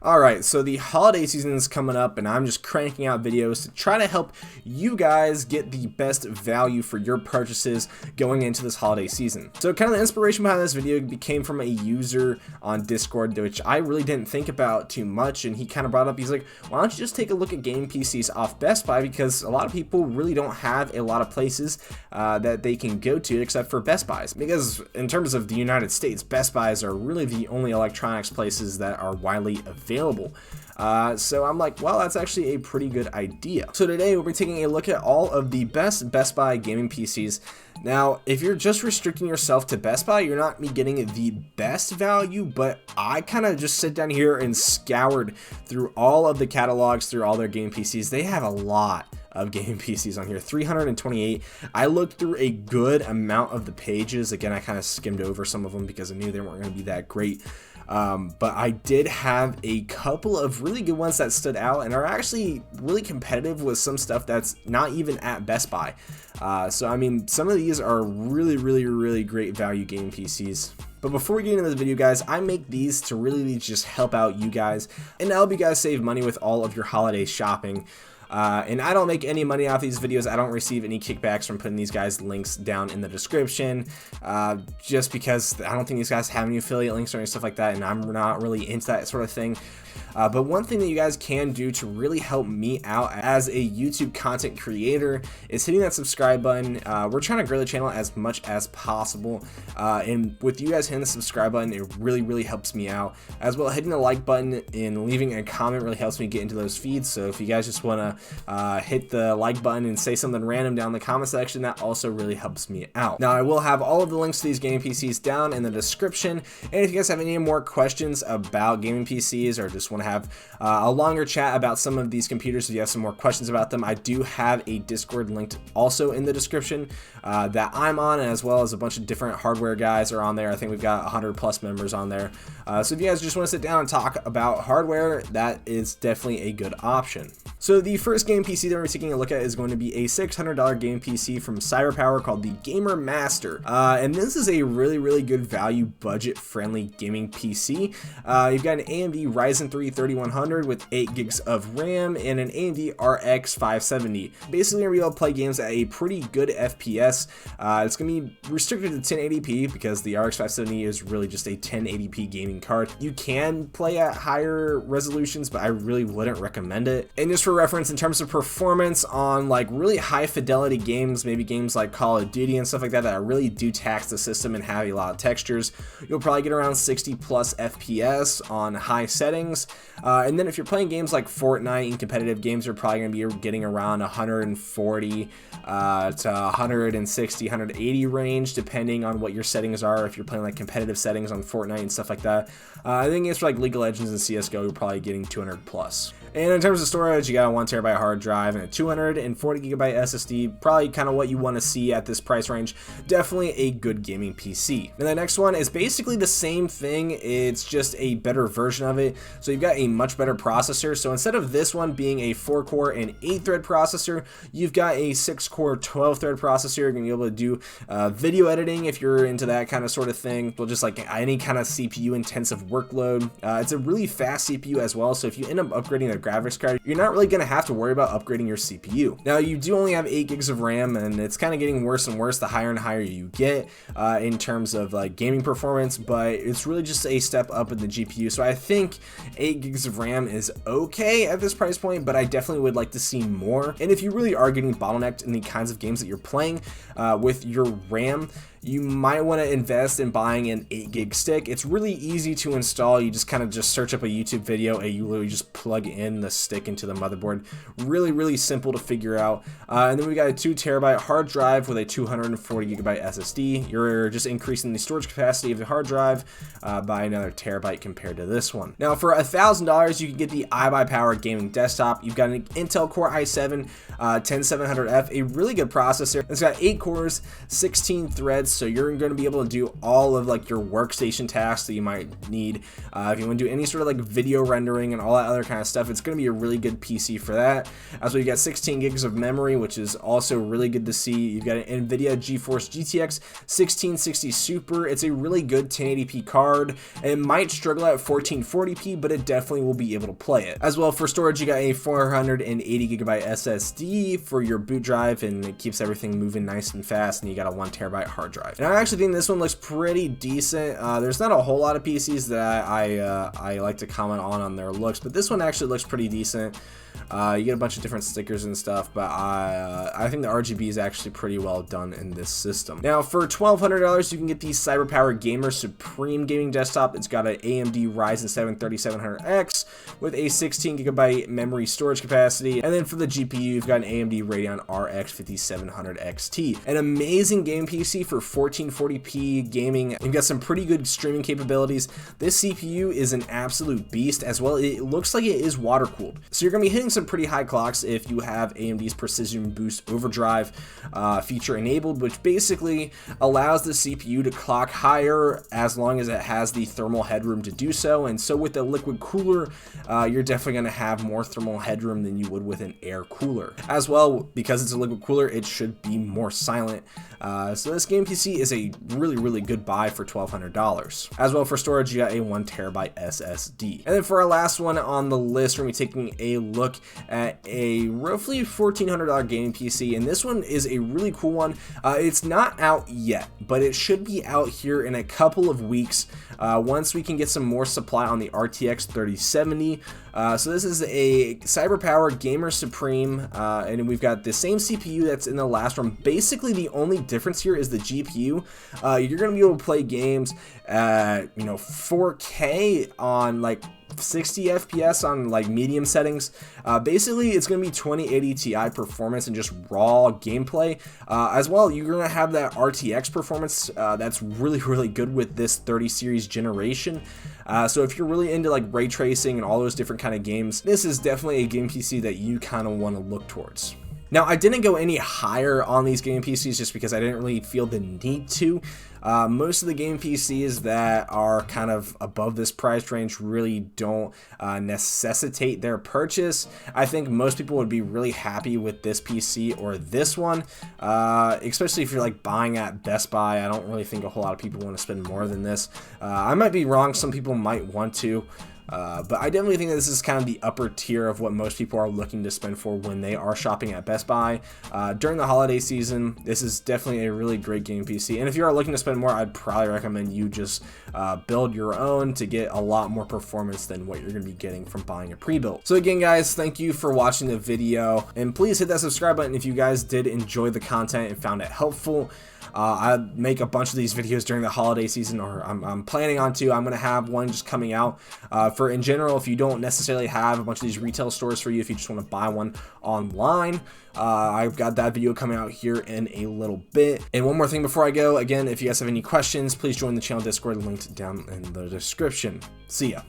Alright, so the holiday season is coming up and I'm just cranking out videos to try to help you guys get the best value for your purchases going into this holiday season. So kind of the inspiration behind this video came from a user on Discord, which I really didn't think about too much, and he kind of brought up, he's like, why don't you just take a look at gaming PCs off Best Buy, because a lot of people really don't have a lot of places that they can go to except for Best Buys, because in terms of the United States, Best Buys are really the only electronics places that are widely available. So I'm like, well, that's actually a pretty good idea. So today we'll be taking a look at all of the best Best Buy gaming PCs. Now, if you're just restricting yourself to Best Buy, you're not getting the best value, but I kind of just sit down here and scoured through all of the catalogs, through all their gaming PCs. They have a lot of gaming PCs on here, 328. I looked through a good amount of the pages. Again, I kind of skimmed over some of them because I knew they weren't going to be that great. But I did have a couple of really good ones that stood out and are actually really competitive with some stuff that's not even at Best Buy. So I mean, some of these are really great value gaming PCs. But before we get into this video, guys, I make these to really just help out you guys and help you guys save money with all of your holiday shopping. And I don't make any money off these videos. I don't receive any kickbacks from putting these guys' links down in the description, just because I don't think these guys have any affiliate links or any stuff like that, and I'm not really into that sort of thing. But one thing that you guys can do to really help me out as a YouTube content creator is hitting that subscribe button. We're trying to grow the channel as much as possible, and with you guys hitting the subscribe button, it really helps me out. As well, hitting the like button and leaving a comment really helps me get into those feeds. So if you guys just want to hit the like button and say something random down in the comment section, that also really helps me out. Now, I will have all of the links to these gaming PCs down in the description, and if you guys have any more questions about gaming PCs or just want to have a longer chat about some of these computers, if you have some more questions about them, I do have a Discord linked also in the description that I'm on, as well as a bunch of different hardware guys are on there. I think we've got 100+ members on there. So if you guys just want to sit down and talk about hardware, that is definitely a good option. So the first game PC that we're taking a look at is going to be a $600 game PC from Cyberpower called the Gamer Master. And this is a really good value, budget friendly gaming PC. You've got an AMD Ryzen 3 3100 with 8 gigs of RAM and an AMD RX 570. Basically, you're going to be able to play games at a pretty good FPS. It's going to be restricted to 1080p because the RX 570 is really just a 1080p gaming card. You can play at higher resolutions, but I really wouldn't recommend it. And just for reference, in terms of performance on like really high fidelity games, maybe games like Call of Duty and stuff like that really do tax the system and have a lot of textures, you'll probably get around 60+ FPS on high settings. And then if you're playing games like Fortnite and competitive games, you're probably going to be getting around 140 to 160, 180 range, depending on what your settings are. If you're playing like competitive settings on Fortnite and stuff like that, I think it's for like League of Legends and CSGO, you're probably getting 200+. And in terms of storage, you got a 1TB hard drive and a 240GB SSD, probably kind of what you want to see at this price range. Definitely a good gaming PC. And the next one is basically the same thing, it's just a better version of it. So you've got a much better processor. So instead of this one being a 4-core and 8-thread processor, you've got a 6-core 12-thread processor. You're going to be able to do video editing if you're into that kind of sort of thing. Well, just like any kind of CPU intensive workload. It's a really fast CPU as well, so if you end up upgrading the graphics card, you're not really going to have to worry about upgrading your CPU. Now, you do only have 8 gigs of RAM, and it's kind of getting worse and worse the higher and higher you get in terms of like gaming performance, but it's really just a step up in the GPU. So I think 8 gigs of RAM is okay at this price point, but I definitely would like to see more. And if you really are getting bottlenecked in the kinds of games that you're playing with your RAM, you might want to invest in buying an 8-gig stick. It's really easy to install. You just kind of search up a YouTube video and you literally just plug in the stick into the motherboard. Really simple to figure out. And then we got a 2TB hard drive with a 240GB SSD. You're just increasing the storage capacity of the hard drive by another terabyte compared to this one. Now, for $1,000, you can get the Buy gaming desktop. You've got an Intel Core i7 10700F, a really good processor. It's got 8 cores, 16 threads, so you're going to be able to do all of like your workstation tasks that you might need. If you want to do any sort of like video rendering and all that other kind of stuff, it's going to be a really good PC for that. As well, you got 16 gigs of memory, which is also really good to see. You've got an Nvidia GeForce GTX 1660 Super. It's a really good 1080p card. It might struggle at 1440p, but it definitely will be able to play it. As well, for storage, you got a 480 gigabyte SSD for your boot drive, and it keeps everything moving nice and fast, and you got a 1 terabyte hard drive. And I actually think this one looks pretty decent. There's not a whole lot of PCs that I like to comment on their looks, but this one actually looks pretty decent. You get a bunch of different stickers and stuff, but I think the RGB is actually pretty well done in this system. Now, for $1,200, you can get the Cyberpower Gamer Supreme Gaming Desktop. It's got an AMD Ryzen 7 3700X with a 16 gigabyte memory storage capacity. And then for the GPU, you've got an AMD Radeon RX 5700 XT. An amazing game PC for 1440p gaming. You've got some pretty good streaming capabilities. This CPU is an absolute beast as well. It looks like it is water cooled. So you're going to be hitting some pretty high clocks if you have AMD's Precision Boost Overdrive feature enabled, which basically allows the CPU to clock higher as long as it has the thermal headroom to do so. And so with the liquid cooler, you're definitely going to have more thermal headroom than you would with an air cooler. As well, because it's a liquid cooler, it should be more silent. So this game PC is a really good buy for $1,200. As well, for storage, you got a 1 terabyte SSD. And then for our last one on the list, we're going to be taking a look at a roughly $1,400 gaming PC, and this one is a really cool one. It's not out yet, but it should be out here in a couple of weeks once we can get some more supply on the RTX 3070. So this is a Cyberpower Gamer Supreme, and we've got the same CPU that's in the last one. Basically, the only difference here is the GPU. You're going to be able to play games at 4K on like 60 FPS on like medium settings. Basically, it's going to be 2080 Ti performance and just raw gameplay. As well, you're going to have that RTX performance that's really good with this 30 series generation. So if you're really into like ray tracing and all those different kind of games, this is definitely a game PC that you kind of want to look towards. Now, I didn't go any higher on these game PCs just because I didn't really feel the need to. Most of the game PCs that are kind of above this price range really don't necessitate their purchase. I think most people would be really happy with this PC or this one, especially if you're like buying at Best Buy. I don't really think a whole lot of people want to spend more than this. I might be wrong. Some people might want to. But I definitely think that this is kind of the upper tier of what most people are looking to spend for when they are shopping at Best Buy. During the holiday season, this is definitely a really great game PC. And if you are looking to spend more, I'd probably recommend you just build your own to get a lot more performance than what you're going to be getting from buying a pre-built. So again, guys, thank you for watching the video. And please hit that subscribe button if you guys did enjoy the content and found it helpful. I make a bunch of these videos during the holiday season, or I'm planning on to. I'm going to have one just coming out for in general. If you don't necessarily have a bunch of these retail stores for you, if you just want to buy one online, I've got that video coming out here in a little bit. And one more thing before I go, again, if you guys have any questions, please join the channel Discord, linked down in the description. See ya.